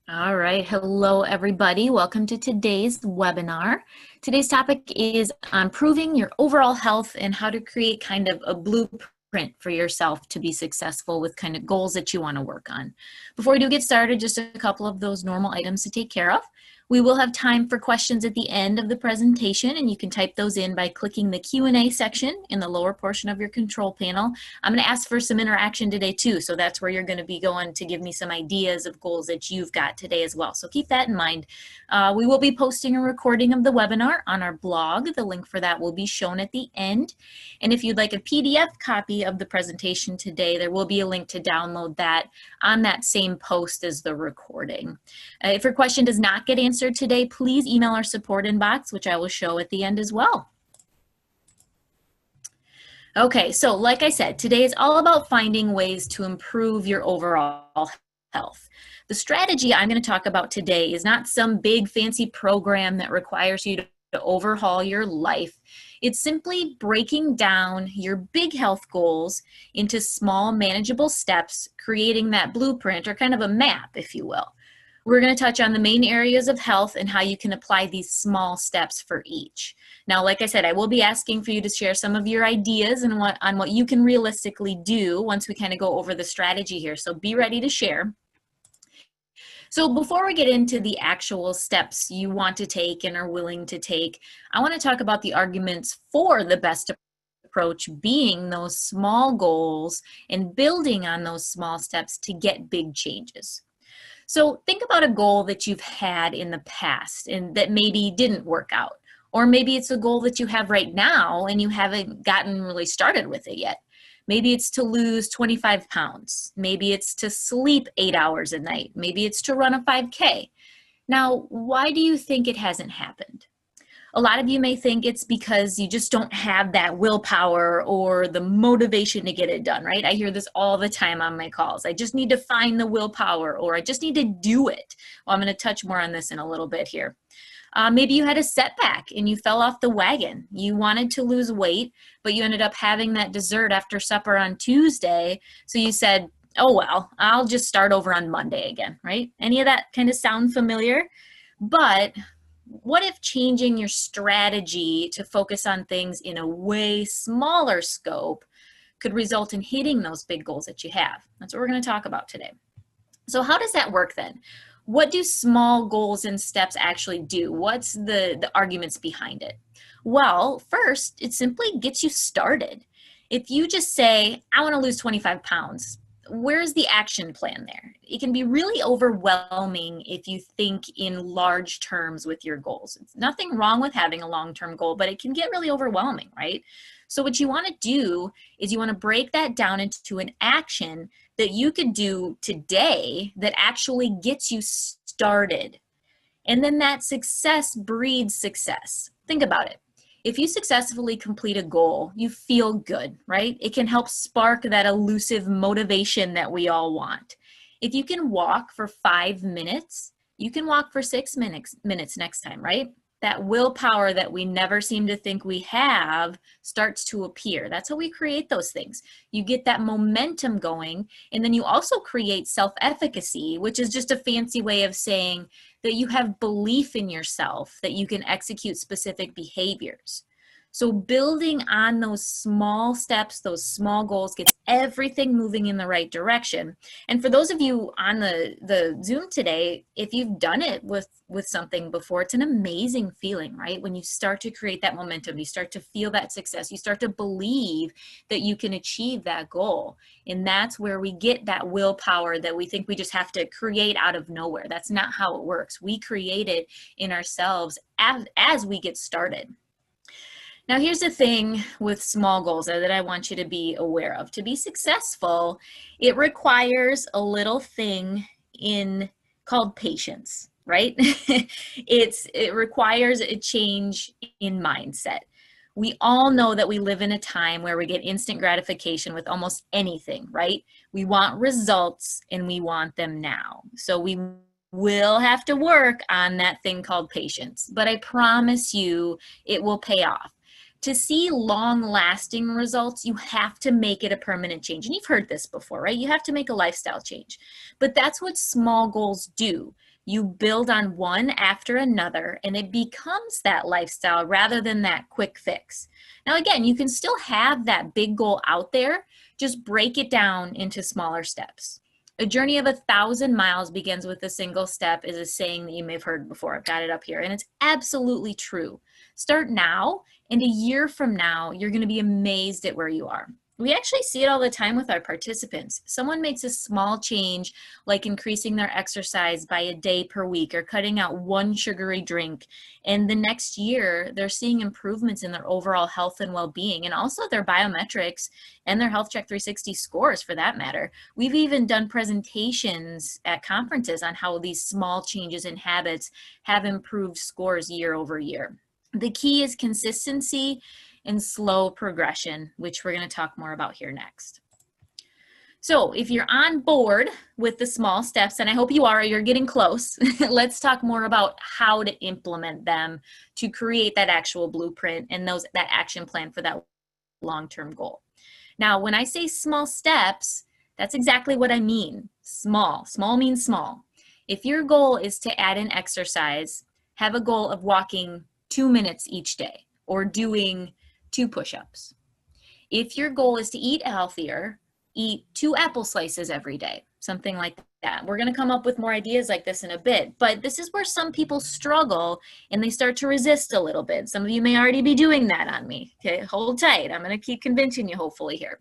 All right. Hello, everybody. Welcome to today's webinar. Today's topic is on improving your overall health and how to create kind of a blueprint for yourself to be successful with kind of goals that you want to work on. Before we do get started, just a couple of those normal items to take care of. We will have time for questions at the end of the presentation, and you can type those in by clicking the Q&A section in the lower portion of your control panel. I'm going to ask for some interaction today too, so that's where you're going to be going to give me some ideas of goals that you've got today as well. So keep that in mind. We will be posting a recording of the webinar on our blog. The link for that will be shown at the end. And if you'd like a PDF copy of the presentation today, there will be a link to download that on that same post as the recording. If your question does not get answered today, please email our support inbox, which I will show at the end as well. Okay, so like I said, today is all about finding ways to improve your overall health. The strategy I'm going to talk about today is not some big fancy program that requires you to overhaul your life. It's simply breaking down your big health goals into small, manageable steps, creating that blueprint or kind of a map, if you will. We're going to touch on the main areas of health and how you can apply these small steps for each. Now, like I said, I will be asking for you to share some of your ideas and on what you can realistically do once we kind of go over the strategy here. So be ready to share. So before we get into the actual steps you want to take and are willing to take, I want to talk about the arguments for the best approach being those small goals and building on those small steps to get big changes. So think about a goal that you've had in the past and that maybe didn't work out. Or maybe it's a goal that you have right now and you haven't gotten really started with it yet. Maybe it's to lose 25 pounds. Maybe it's to sleep 8 hours a night. Maybe it's to run a 5K. Now, why do you think it hasn't happened? A lot of you may think it's because you just don't have that willpower or the motivation to get it done, right? I hear this all the time on my calls. I just need to find the willpower, or I just need to do it. Well, I'm going to touch more on this in a little bit here. Maybe you had a setback and you fell off the wagon. You wanted to lose weight, but you ended up having that dessert after supper on Tuesday. So you said, oh, well, I'll just start over on Monday again, right? Any of that kind of sound familiar? But what if changing your strategy to focus on things in a way smaller scope could result in hitting those big goals that you have? That's what we're going to talk about today. So how does that work then? What do small goals and steps actually do? What's the arguments behind it? Well, first, it simply gets you started. If you just say, I want to lose 25 pounds, where's the action plan there? It can be really overwhelming if you think in large terms with your goals. It's nothing wrong with having a long-term goal, but it can get really overwhelming, right? So what you want to do is you want to break that down into an action that you could do today that actually gets you started. And then that success breeds success. Think about it. If you successfully complete a goal, you feel good, right? It can help spark that elusive motivation that we all want. If you can walk for 5 minutes, you can walk for 6 minutes next time, right? That willpower that we never seem to think we have starts to appear. That's how we create those things. You get that momentum going, and then you also create self-efficacy, which is just a fancy way of saying that you have belief in yourself, that you can execute specific behaviors. So building on those small steps, those small goals gets everything moving in the right direction. And for those of you on the Zoom today, if you've done it with something before, it's an amazing feeling, right? When you start to create that momentum, you start to feel that success, you start to believe that you can achieve that goal. And that's where we get that willpower that we think we just have to create out of nowhere. That's not how it works. We create it in ourselves as we get started. Now, here's the thing with small goals that I want you to be aware of. To be successful, it requires a little thing called patience, right? It requires a change in mindset. We all know that we live in a time where we get instant gratification with almost anything, right? We want results and we want them now. So we will have to work on that thing called patience, but I promise you it will pay off. To see long-lasting results, you have to make it a permanent change. And you've heard this before, right? You have to make a lifestyle change. But that's what small goals do. You build on one after another, and it becomes that lifestyle rather than that quick fix. Now, again, you can still have that big goal out there, just break it down into smaller steps. A journey of 1,000 miles begins with a single step is a saying that you may have heard before. I've got it up here, and it's absolutely true. Start now, and a year from now, you're going to be amazed at where you are. We actually see it all the time with our participants. Someone makes a small change, like increasing their exercise by a day per week or cutting out one sugary drink. And the next year, they're seeing improvements in their overall health and well-being, and also their biometrics and their Health Check 360 scores for that matter. We've even done presentations at conferences on how these small changes in habits have improved scores year over year. The key is consistency and slow progression, which we're going to talk more about here next. So if you're on board with the small steps, and I hope you are, you're getting close, let's talk more about how to implement them to create that actual blueprint and that action plan for that long-term goal. Now, when I say small steps, that's exactly what I mean. Small means small. If your goal is to add in exercise, have a goal of walking 2 minutes each day or doing 2 push-ups. If your goal is to eat healthier, eat 2 apple slices every day, something like that. We're going to come up with more ideas like this in a bit, but this is where some people struggle and they start to resist a little bit. Some of you may already be doing that on me. Okay, hold tight. I'm going to keep convincing you hopefully here.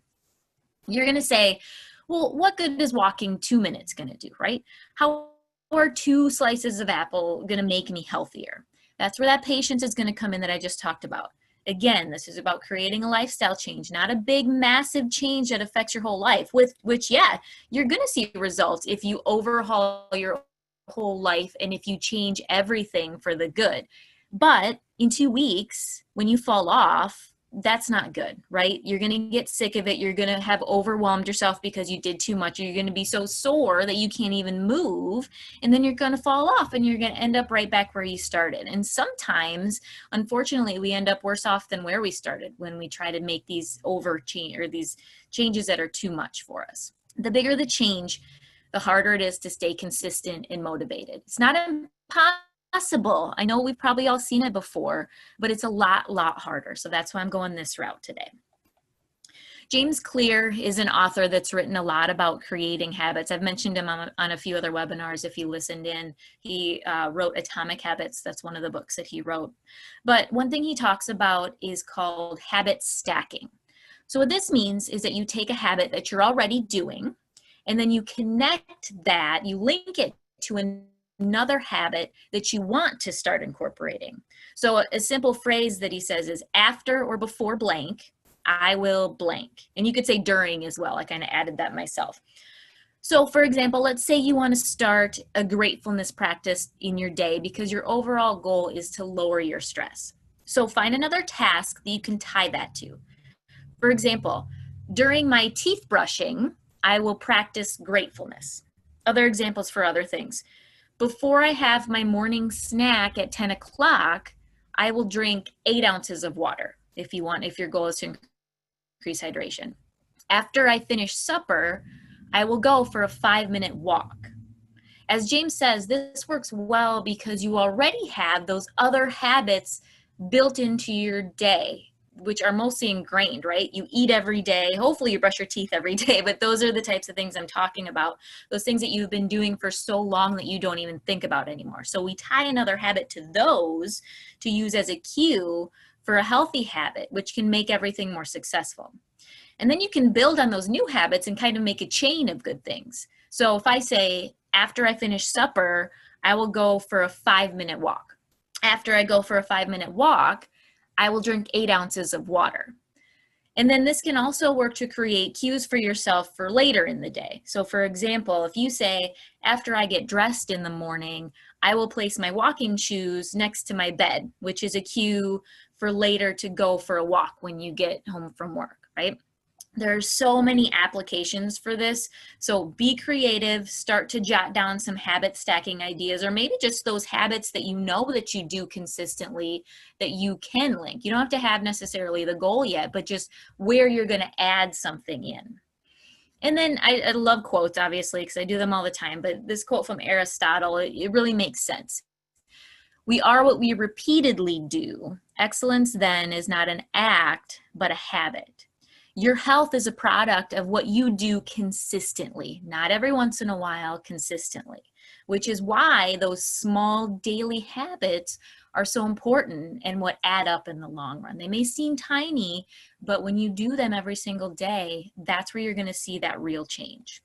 You're going to say, well, what good is walking 2 minutes going to do, right? How are 2 slices of apple going to make me healthier? That's where that patience is going to come in that I just talked about. Again, this is about creating a lifestyle change, not a big, massive change that affects your whole life, which, yeah, you're going to see results if you overhaul your whole life and if you change everything for the good. But in 2 weeks, when you fall off, that's not good, right? You're going to get sick of it. You're going to have overwhelmed yourself because you did too much. You're going to be so sore that you can't even move. And then you're going to fall off and you're going to end up right back where you started. And sometimes, unfortunately, we end up worse off than where we started when we try to make these these changes that are too much for us. The bigger the change, the harder it is to stay consistent and motivated. It's not impossible. I know we've probably all seen it before, but it's a lot harder. So that's why I'm going this route today. James Clear is an author that's written a lot about creating habits. I've mentioned him on a few other webinars if you listened in. He wrote Atomic Habits. That's one of the books that he wrote. But one thing he talks about is called habit stacking. So what this means is that you take a habit that you're already doing, and then you connect that, you link it to another habit that you want to start incorporating. So a simple phrase that he says is after or before blank, I will blank. And you could say during as well. I kind of added that myself. So for example, let's say you want to start a gratefulness practice in your day because your overall goal is to lower your stress. So find another task that you can tie that to. For example, during my teeth brushing, I will practice gratefulness. Other examples for other things. Before I have my morning snack at 10 o'clock, I will drink 8 ounces of water if your goal is to increase hydration. After I finish supper, I will go for a 5-minute walk. As James says, this works well because you already have those other habits built into your day, which are mostly ingrained, right? You eat every day. Hopefully you brush your teeth every day, but those are the types of things I'm talking about. Those things that you've been doing for so long that you don't even think about anymore. So we tie another habit to those to use as a cue for a healthy habit, which can make everything more successful. And then you can build on those new habits and kind of make a chain of good things. So if I say, after I finish supper, I will go for a 5-minute walk. After I go for a 5-minute walk, I will drink 8 ounces of water. And then this can also work to create cues for yourself for later in the day. So for example, if you say, after I get dressed in the morning, I will place my walking shoes next to my bed, which is a cue for later to go for a walk when you get home from work, right? There's so many applications for this. So be creative, start to jot down some habit stacking ideas, or maybe just those habits that you know that you do consistently that you can link. You don't have to have necessarily the goal yet, but just where you're going to add something in. And then I love quotes, obviously, because I do them all the time, but this quote from Aristotle, it really makes sense. We are what we repeatedly do. Excellence then is not an act, but a habit. Your health is a product of what you do consistently, not every once in a while, consistently, which is why those small daily habits are so important and what add up in the long run. They may seem tiny, but when you do them every single day, that's where you're going to see that real change.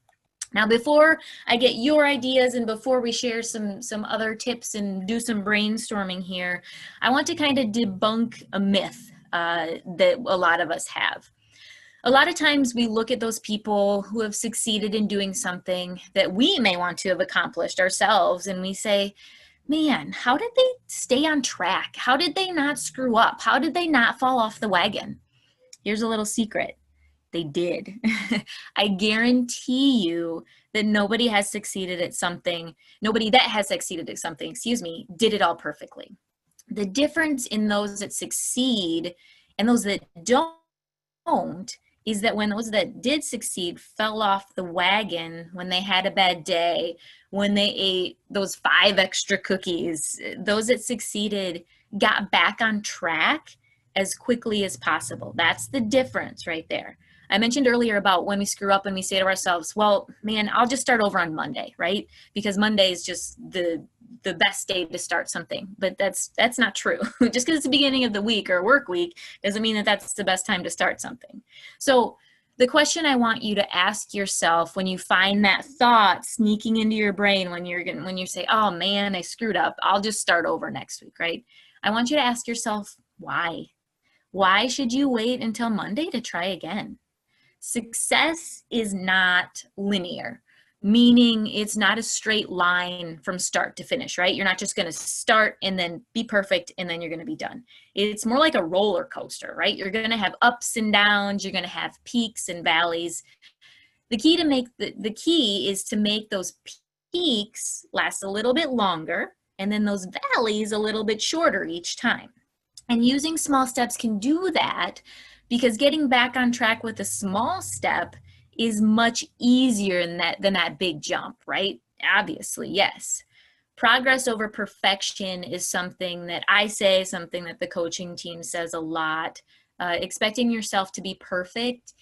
Now, before I get your ideas and before we share some other tips and do some brainstorming here, I want to kind of debunk a myth that a lot of us have. A lot of times we look at those people who have succeeded in doing something that we may want to have accomplished ourselves, and we say, man, how did they stay on track? How did they not screw up? How did they not fall off the wagon? Here's a little secret. They did. I guarantee you that nobody that has succeeded at something, did it all perfectly. The difference in those that succeed and those that don't is that when those that did succeed fell off the wagon, when they had a bad day, when they ate those 5 extra cookies, those that succeeded got back on track as quickly as possible. That's the difference right there. I mentioned earlier about when we screw up and we say to ourselves, well, man, I'll just start over on Monday, right? Because Monday is just the best day to start something. But that's not true. Just because it's the beginning of the week or work week doesn't mean that that's the best time to start something. So the question I want you to ask yourself when you find that thought sneaking into your brain when you say, oh man, I screwed up, I'll just start over next week, right? I want you to ask yourself, why? Why should you wait until Monday to try again? Success is not linear, meaning it's not a straight line from start to finish, right? You're not just going to start and then be perfect and then you're going to be done. It's more like a roller coaster, right? You're going to have ups and downs. You're going to have peaks and valleys. The key is to make those peaks last a little bit longer and then those valleys a little bit shorter each time. And using small steps can do that because getting back on track with a small step is much easier than that big jump, right? Obviously, yes. Progress over perfection is something that I say, something that the coaching team says a lot. Expecting yourself to be perfect,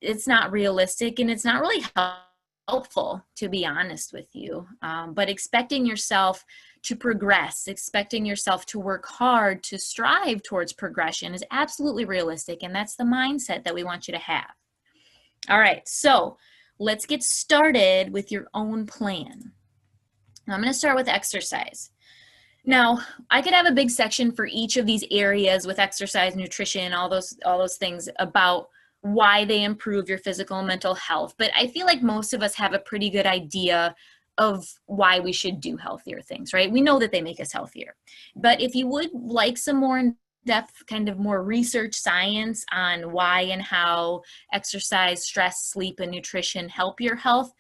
it's not realistic and it's not really helpful, to be honest with you. But expecting yourself to progress, expecting yourself to work hard, to strive towards progression is absolutely realistic. And that's the mindset that we want you to have. All right, so let's get started with your own plan. I'm going to start with exercise. Now, I could have a big section for each of these areas with exercise, nutrition, all those things about why they improve your physical and mental health. But I feel like most of us have a pretty good idea of why we should do healthier things, right? We know that they make us healthier. But if you would like some more in-depth, kind of more research science on why and how exercise, stress, sleep, and nutrition help your health,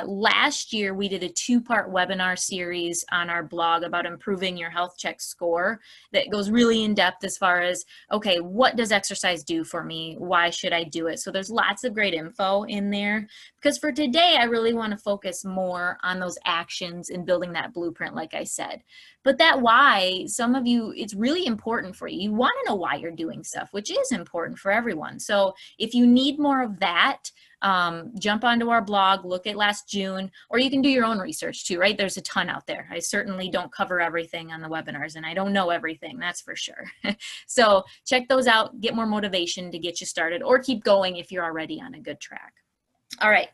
last year we did a 2-part webinar series on our blog about improving your health check score that goes really in depth as far as, okay, what does exercise do for me? Why should I do it? So there's lots of great info in there, because for today I really want to focus more on those actions and building that blueprint, like I said. But that why, some of you, it's really important for you. You want to know why you're doing stuff, which is important for everyone. So if you need more of that, jump onto our blog, look at last June, or you can do your own research too, right? There's a ton out there. I certainly don't cover everything on the webinars, and I don't know everything, that's for sure. So check those out, get more motivation to get you started, or keep going if you're already on a good track. All right,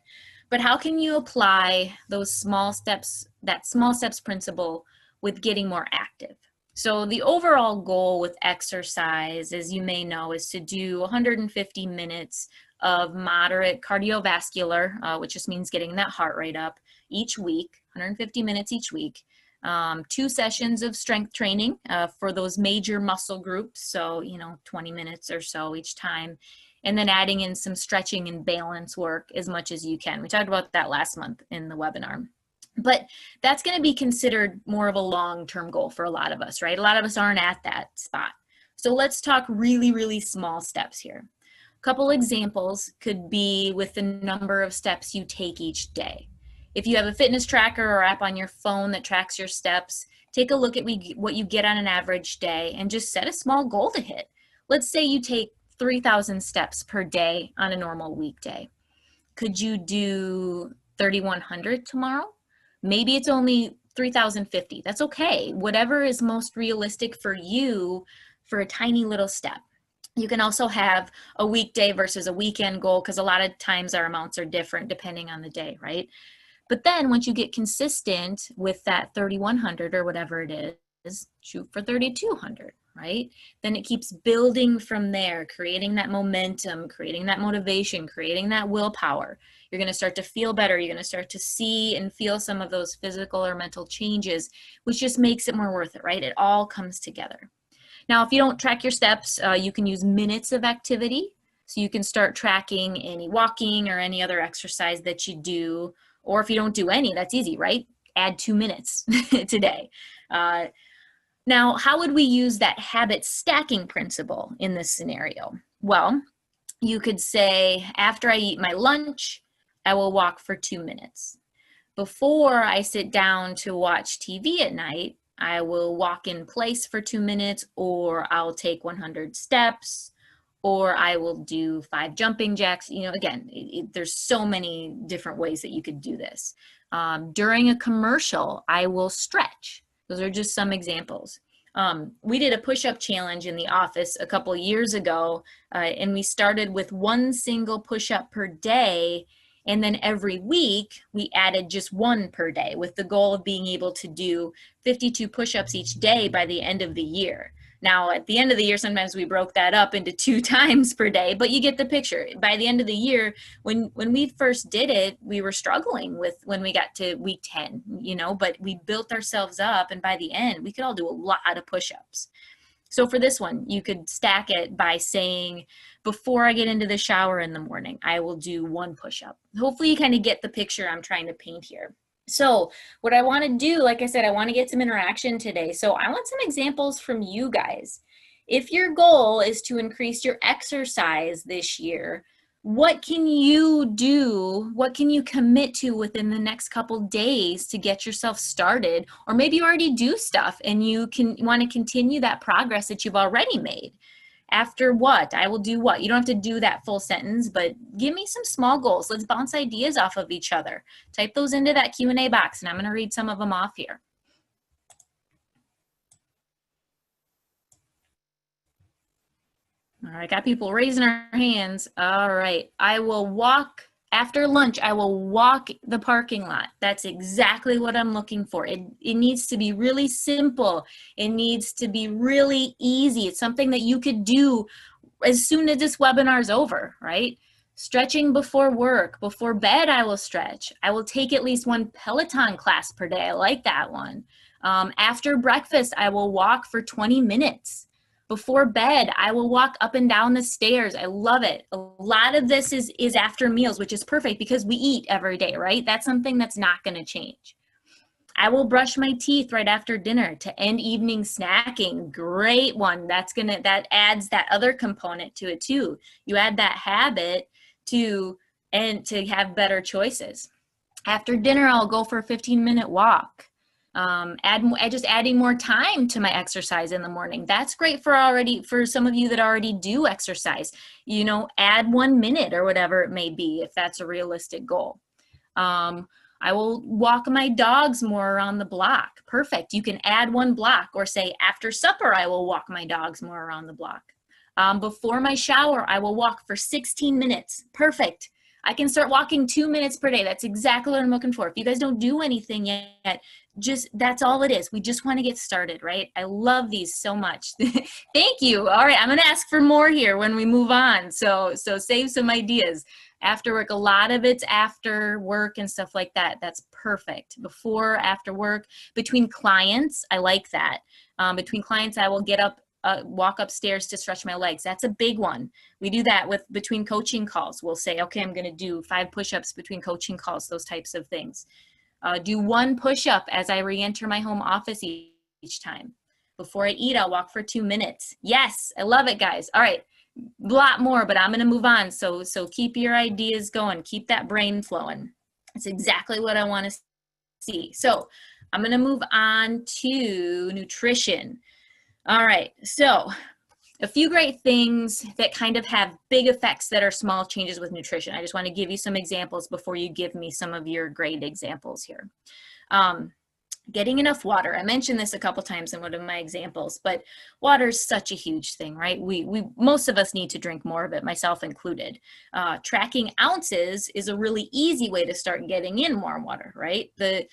but how can you apply those small steps, that small steps principle with getting more active? So the overall goal with exercise, as you may know, is to do 150 minutes of moderate cardiovascular, which just means getting that heart rate up each week, 150 minutes each week. 2 sessions of strength training for those major muscle groups, so 20 minutes or so each time, and then adding in some stretching and balance work as much as you can. We talked about that last month in the webinar. But that's going to be considered more of a long-term goal for a lot of us, right? A lot of us aren't at that spot. So let's talk really, really small steps here. Couple examples could be with the number of steps you take each day. If you have a fitness tracker or app on your phone that tracks your steps, take a look at what you get on an average day and just set a small goal to hit. Let's say you take 3,000 steps per day on a normal weekday. Could you do 3,100 tomorrow? Maybe it's only 3,050. That's okay. Whatever is most realistic for you for a tiny little step. You can also have a weekday versus a weekend goal, because a lot of times our amounts are different depending on the day, right? But then once you get consistent with that 3,100 or whatever it is, shoot for 3,200, right? Then it keeps building from there, creating that momentum, creating that motivation, creating that willpower. You're going to start to feel better. You're going to start to see and feel some of those physical or mental changes, which just makes it more worth it, right? It all comes together. Now, if you don't track your steps, you can use minutes of activity. So you can start tracking any walking or any other exercise that you do. Or if you don't do any, that's easy, right? Add 2 minutes today. Now, how would we use that habit stacking principle in this scenario? Well, you could say, after I eat my lunch, I will walk for 2 minutes. Before I sit down to watch TV at night, I will walk in place for 2 minutes, or I'll take 100 steps, or I will do 5 jumping jacks. You know, again, there's so many different ways that you could do this. During a commercial, I will stretch. Those are just some examples. We did a push-up challenge in the office a couple of years ago, and we started with 1 single push-up per day. And then every week we added just 1 per day, with the goal of being able to do 52 push-ups each day by the end of the year. Now, at the end of the year, sometimes we broke that up into 2 times per day, but you get the picture. By the end of the year, when we first did it, we were struggling with when we got to week 10, you know, but we built ourselves up, and by the end, we could all do a lot of push-ups. So for this one, you could stack it by saying, before I get into the shower in the morning, I will do 1 push-up. Hopefully you kind of get the picture I'm trying to paint here. So what I want to do, like I said, I want to get some interaction today. So I want some examples from you guys. If your goal is to increase your exercise this year, what can you do? What can you commit to within the next couple days to get yourself started? Or maybe you already do stuff and you want to continue that progress that you've already made. After what? I will do what? You don't have to do that full sentence, but give me some small goals. Let's bounce ideas off of each other. Type those into that Q&A box, and I'm going to read some of them off here. All right, got people raising their hands. All right, I will walk. After lunch, I will walk the parking lot. That's exactly what I'm looking for. It needs to be really simple. It needs to be really easy. It's something that you could do as soon as this webinar is over, right? Stretching before work. Before bed, I will stretch. I will take at least 1 Peloton class per day. I like that one. After breakfast, I will walk for 20 minutes. Before bed, I will walk up and down the stairs. I love it. A lot of this is after meals, which is perfect because we eat every day, right? That's something that's not going to change. I will brush my teeth right after dinner to end evening snacking. Great one. That adds that other component to it too. You add that habit to have better choices. After dinner, I'll go for a 15-minute walk. Just adding more time to my exercise in the morning. That's great for some of you that already do exercise. You know, add 1 minute or whatever it may be, if that's a realistic goal. I will walk my dogs more around the block. Perfect. You can add 1 block, or say after supper, I will walk my dogs more around the block. Before my shower, I will walk for 16 minutes. Perfect. I can start walking 2 minutes per day. That's exactly what I'm looking for. If you guys don't do anything yet, that's all it is. We just want to get started, right? I love these so much. Thank you. All right, I'm going to ask for more here when we move on. So save some ideas. After work, a lot of it's after work and stuff like that. That's perfect. Before, after work, between clients, I like that. Between clients, I will get up, walk upstairs to stretch my legs. That's a big one. We do that between coaching calls. We'll say, okay, I'm going to do 5 push-ups between coaching calls, those types of things. Do 1 push-up as I re-enter my home office each time. Before I eat, I'll walk for 2 minutes. Yes, I love it, guys. All right, lot more, but I'm going to move on. So keep your ideas going. Keep that brain flowing. It's exactly what I want to see. So I'm going to move on to nutrition. All right. So a few great things that kind of have big effects that are small changes with nutrition. I just want to give you some examples before you give me some of your great examples here. Getting enough water. I mentioned this a couple times in one of my examples, but water is such a huge thing, right? Most of us need to drink more of it, myself included. Tracking ounces is a really easy way to start getting in more water, right? The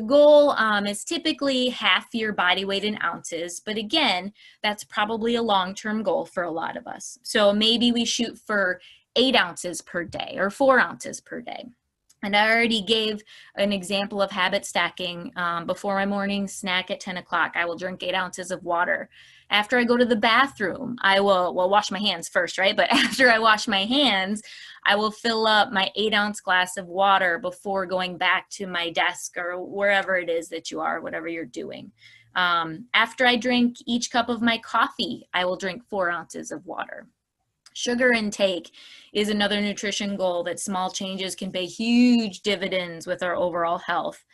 goal is typically half your body weight in ounces, but again, that's probably a long-term goal for a lot of us. So maybe we shoot for 8 ounces per day or 4 ounces per day. And I already gave an example of habit stacking. Before my morning snack at 10 o'clock, I will drink 8 ounces of water. After I go to the bathroom, I will, wash my hands first, right? But after I wash my hands, I will fill up my 8-ounce glass of water before going back to my desk or wherever it is that you are, whatever you're doing. After I drink each cup of my coffee, I will drink 4 ounces of water. Sugar intake is another nutrition goal that small changes can pay huge dividends with our overall health.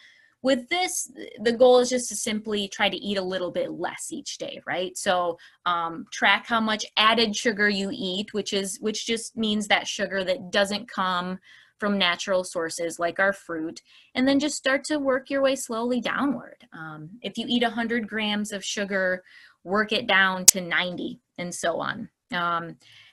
With this, the goal is just to simply try to eat a little bit less each day, right? So track how much added sugar you eat, which just means that sugar that doesn't come from natural sources like our fruit, and then just start to work your way slowly downward. If you eat 100 grams of sugar, work it down to 90 and so on.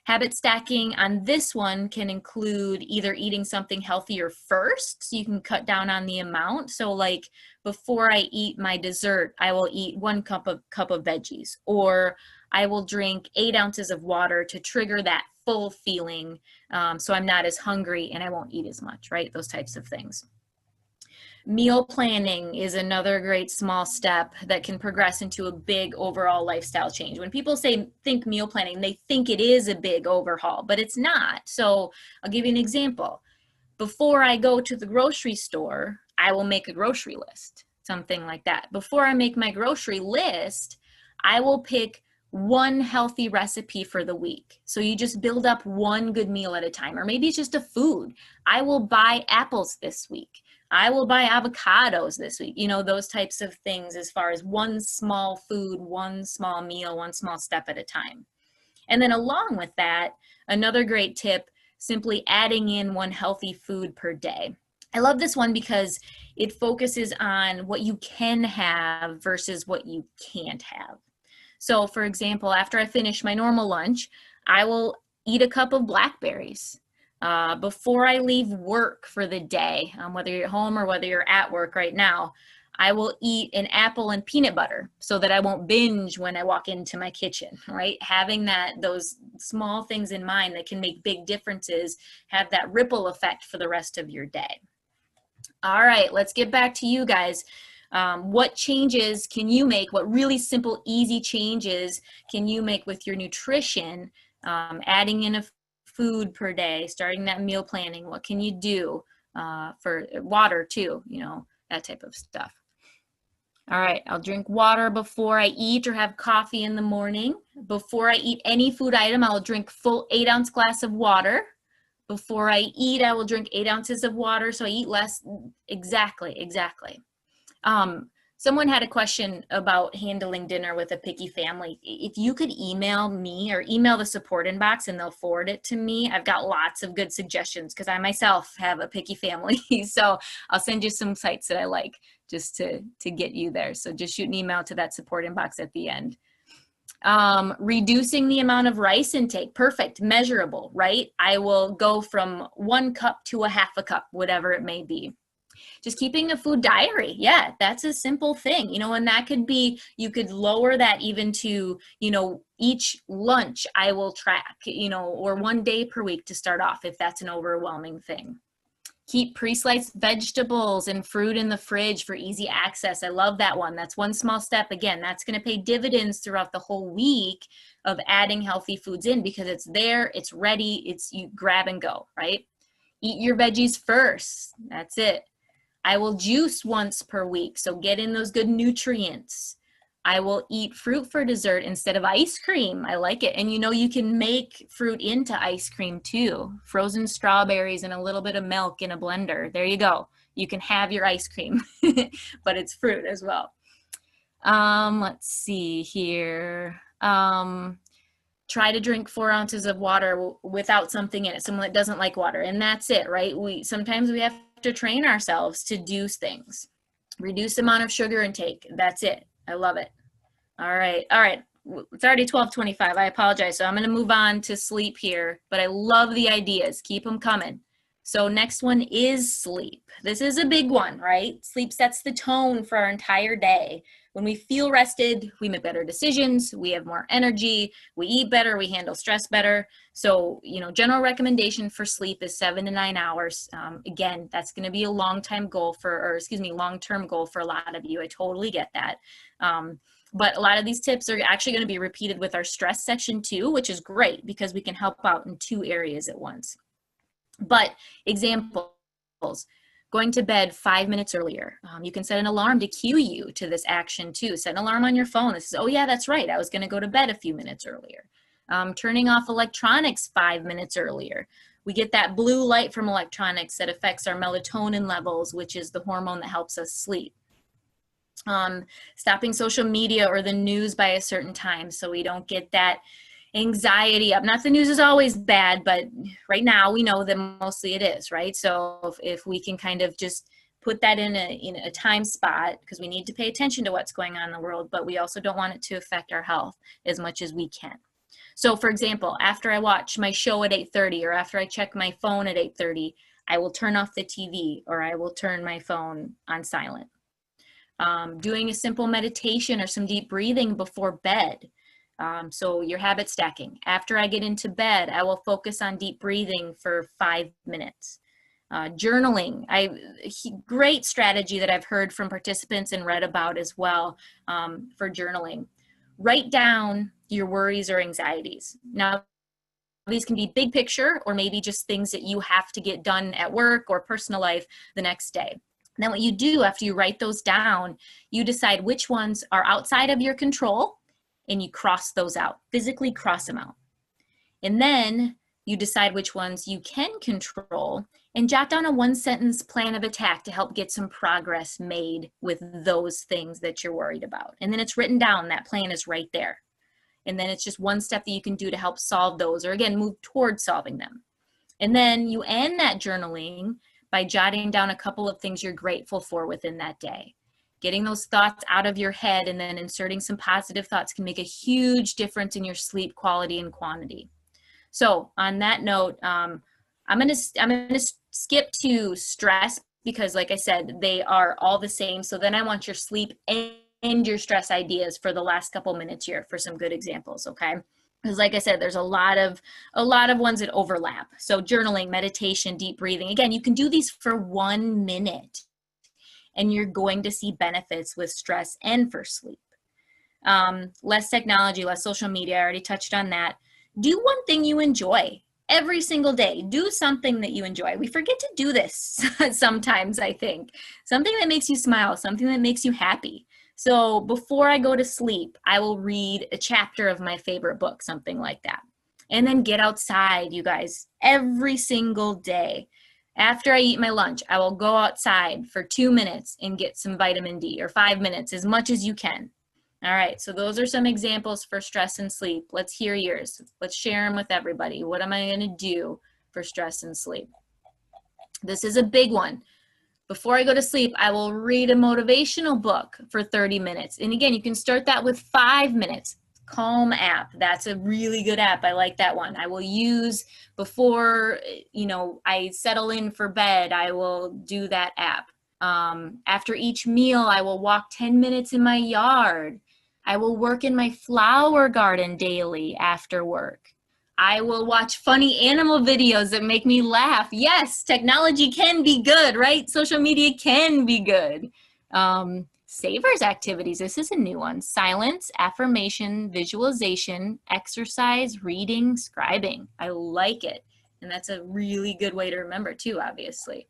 Habit stacking on this one can include either eating something healthier first, so you can cut down on the amount. So like before I eat my dessert, I will eat 1 cup of veggies, or I will drink 8 ounces of water to trigger that full feeling, so I'm not as hungry and I won't eat as much, right? Those types of things. Meal planning is another great small step that can progress into a big overall lifestyle change. When people think meal planning, they think it is a big overhaul, but it's not. So I'll give you an example. Before I go to the grocery store, I will make a grocery list, something like that. Before I make my grocery list, I will pick 1 healthy recipe for the week. So you just build up 1 good meal at a time, or maybe it's just a food. I will buy apples this week. I will buy avocados this week, those types of things, as far as 1 small food, 1 small meal, 1 small step at a time. And then along with that, another great tip, simply adding in 1 healthy food per day. I love this one because it focuses on what you can have versus what you can't have. So for example, after I finish my normal lunch, I will eat a cup of blackberries. Before I leave work for the day, whether you're at home or whether you're at work right now, I will eat an apple and peanut butter so that I won't binge when I walk into my kitchen, right? Having those small things in mind that can make big differences, have that ripple effect for the rest of your day. All right, let's get back to you guys. What changes can you make? What really simple, easy changes can you make with your nutrition? Adding in a food per day, starting that meal planning. What can you do for water too? That type of stuff. All right, I'll drink water before I eat or have coffee in the morning. Before I eat any food item, I'll drink full 8-ounce glass of water. Before I eat, I will drink 8 ounces of water, so I eat less. Exactly. Someone had a question about handling dinner with a picky family. If you could email me or email the support inbox and they'll forward it to me, I've got lots of good suggestions because I myself have a picky family. So I'll send you some sites that I like just to get you there. So just shoot an email to that support inbox at the end. Reducing the amount of rice intake. Perfect. Measurable, right? I will go from 1 cup to a half a cup, whatever it may be. Just keeping a food diary. Yeah, that's a simple thing, and that could be, you could lower that even to, each lunch I will track, or 1 day per week to start off if that's an overwhelming thing. Keep pre-sliced vegetables and fruit in the fridge for easy access. I love that one. That's 1 small step. Again, that's going to pay dividends throughout the whole week of adding healthy foods in because it's there, it's ready, you grab and go, right? Eat your veggies first. That's it. I will juice once per week, so get in those good nutrients. I will eat fruit for dessert instead of ice cream. I like it. And you know, you can make fruit into ice cream too. Frozen strawberries and a little bit of milk in a blender. There you go. You can have your ice cream, but it's fruit as well. Let's see here. Try to drink 4 ounces of water without something in it, someone that doesn't like water. And that's it, right? Sometimes we have to train ourselves to do things. Reduce the amount of sugar intake. That's it. I love it. All right. All right. It's already 12:25. I apologize. So I'm going to move on to sleep here, but I love the ideas. Keep them coming. So next one is sleep. This is a big one, right? Sleep sets the tone for our entire day. When we feel rested, we make better decisions, we have more energy, we eat better, we handle stress better. So, you know, general recommendation for sleep is 7 to 9 hours. Again, that's going to be a long-term goal for a lot of you. I totally get that. But a lot of these tips are actually going to be repeated with our stress section too, which is great because we can help out in 2 areas at once. But examples, going to bed 5 minutes earlier. You can set an alarm to cue you to this action too. Set an alarm on your phone that says, oh yeah, that's right, I was going to go to bed a few minutes earlier. Turning off electronics 5 minutes earlier. We get that blue light from electronics that affects our melatonin levels, which is the hormone that helps us sleep. Stopping social media or the news by a certain time so we don't get that anxiety up. Not the news is always bad, but right now we know that mostly it is, right? So if we can kind of just put that in a time spot, because we need to pay attention to what's going on in the world, but we also don't want it to affect our health as much as we can. So for example, after I watch my show at 8:30 or after I check my phone at 8:30, I will turn off the TV or I will turn my phone on silent. Doing a simple meditation or some deep breathing before bed. So your habit stacking. After I get into bed, I will focus on deep breathing for 5 minutes. Journaling, great strategy that I've heard from participants and read about as well for journaling. Write down your worries or anxieties. Now, these can be big picture or maybe just things that you have to get done at work or personal life the next day. And then what you do after you write those down, you decide which ones are outside of your control and you cross those out, physically cross them out. And then you decide which ones you can control and jot down a 1-sentence plan of attack to help get some progress made with those things that you're worried about. And then it's written down, that plan is right there. And then it's just one step that you can do to help solve those, or again, move towards solving them. And then you end that journaling by jotting down a couple of things you're grateful for within that day. Getting those thoughts out of your head and then inserting some positive thoughts can make a huge difference in your sleep quality and quantity. So on that note, I'm gonna skip to stress because like I said, they are all the same. So then I want your sleep and your stress ideas for the last couple minutes here for some good examples, okay? Because like I said, there's a lot of ones that overlap. So journaling, meditation, deep breathing. Again, you can do these for 1 minute and you're going to see benefits with stress and for sleep. Less technology, less social media. I already touched on that. Do one thing you enjoy every single day. Do something that you enjoy. We forget to do this sometimes, I think. Something that makes you smile, something that makes you happy. So before I go to sleep, I will read a chapter of my favorite book, something like that. And then get outside, you guys, every single day. After I eat my lunch, I will go outside for 2 minutes and get some vitamin D, or 5 minutes, as much as you can. All right, so those are some examples for stress and sleep. Let's hear yours. Let's share them with everybody. What am I going to do for stress and sleep? This is a big one. Before I go to sleep, I will read a motivational book for 30 minutes. And again, you can start that with 5 minutes. Calm app, that's a really good app. I like that one. I will use before, I settle in for bed, I will do that app. After each meal, I will walk 10 minutes in my yard. I will work in my flower garden daily after work. I will watch funny animal videos that make me laugh. Yes, technology can be good, right? Social media can be good. Savers activities, this is a new one. Silence, affirmation, visualization, exercise, reading, scribing. I like it. And that's a really good way to remember too, obviously.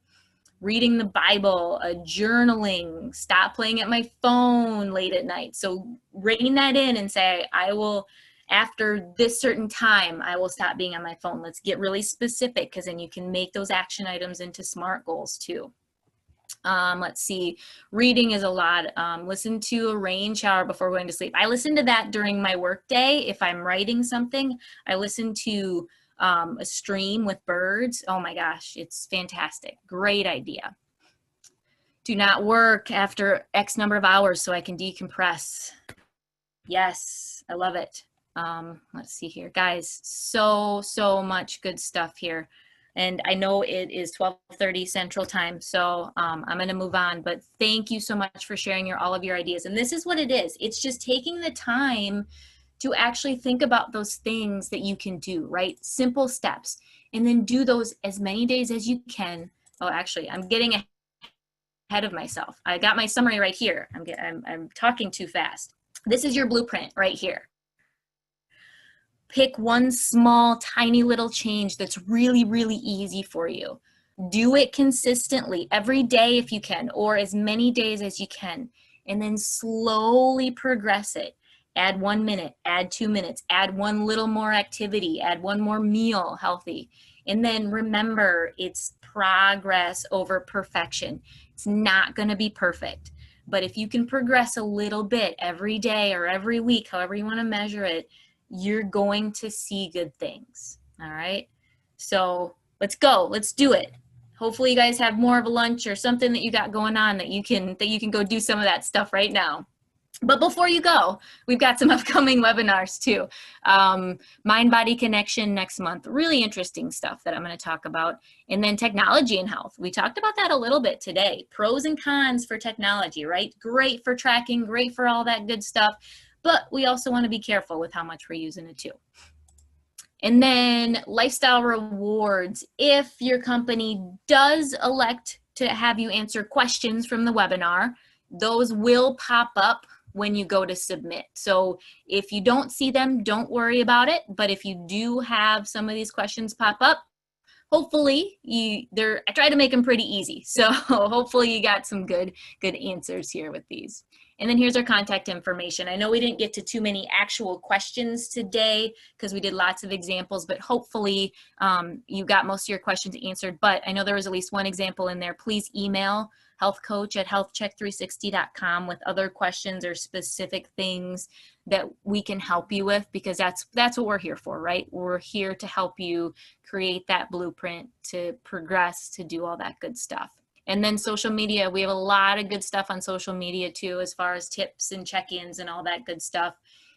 reading the Bible, journaling, stop playing at my phone late at night. So rein that in and say, I will, after this certain time, I will stop being on my phone. Let's get really specific, because then you can make those action items into SMART goals too. Let's see, reading is a lot. Listen to a rain shower before going to sleep. I listen to that during my work day. If I'm writing something, I listen to a stream with birds. Oh my gosh, it's fantastic. Great idea. Do not work after X number of hours so I can decompress. Yes, I love it. Let's see here, guys, so much good stuff here. And I know it is 12:30 Central Time, so I'm going to move on. But thank you so much for sharing all of your ideas. And this is what it is. It's just taking the time to actually think about those things that you can do, right? Simple steps. And then do those as many days as you can. Oh, actually, I'm getting ahead of myself. I got my summary right here. I'm talking too fast. This is your blueprint right here. Pick one small, tiny little change that's really, really easy for you. Do it consistently every day if you can, or as many days as you can, and then slowly progress it. Add 1 minute, add 2 minutes, add one little more activity, add one more meal healthy. And then remember, it's progress over perfection. It's not going to be perfect. But if you can progress a little bit every day or every week, however you want to measure it, you're going to see good things. All right. So let's go. Let's do it. Hopefully you guys have more of a lunch or something that you got going on that you can go do some of that stuff right now. But before you go, we've got some upcoming webinars too. Mind-body connection next month, really interesting stuff that I'm going to talk about. And then technology and health. We talked about that a little bit today. Pros and cons for technology, right? Great for tracking, great for all that good stuff. But we also want to be careful with how much we're using it too. And then lifestyle rewards. If your company does elect to have you answer questions from the webinar, those will pop up when you go to submit. So if you don't see them, don't worry about it. But if you do have some of these questions pop up, hopefully I try to make them pretty easy. So hopefully you got some good answers here with these. And then here's our contact information. I know we didn't get to too many actual questions today because we did lots of examples, but hopefully you got most of your questions answered. But I know there was at least one example in there. Please email healthcoach@healthcheck360.com with other questions or specific things that we can help you with, because that's what we're here for, right? We're here to help you create that blueprint to progress, to do all that good stuff. And then social media, we have a lot of good stuff on social media too, as far as tips and check-ins and all that good stuff.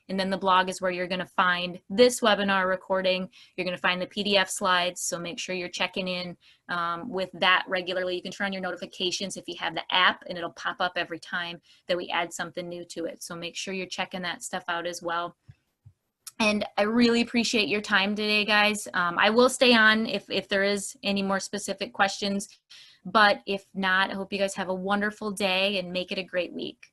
And then the blog is where you're going to find this webinar recording. You're going to find the PDF slides. So make sure you're checking in with that regularly. You can turn on your notifications if you have the app, and it'll pop up every time that we add something new to it. So make sure you're checking that stuff out as well. And I really appreciate your time today, guys. I will stay on if there is any more specific questions. But if not, I hope you guys have a wonderful day and make it a great week.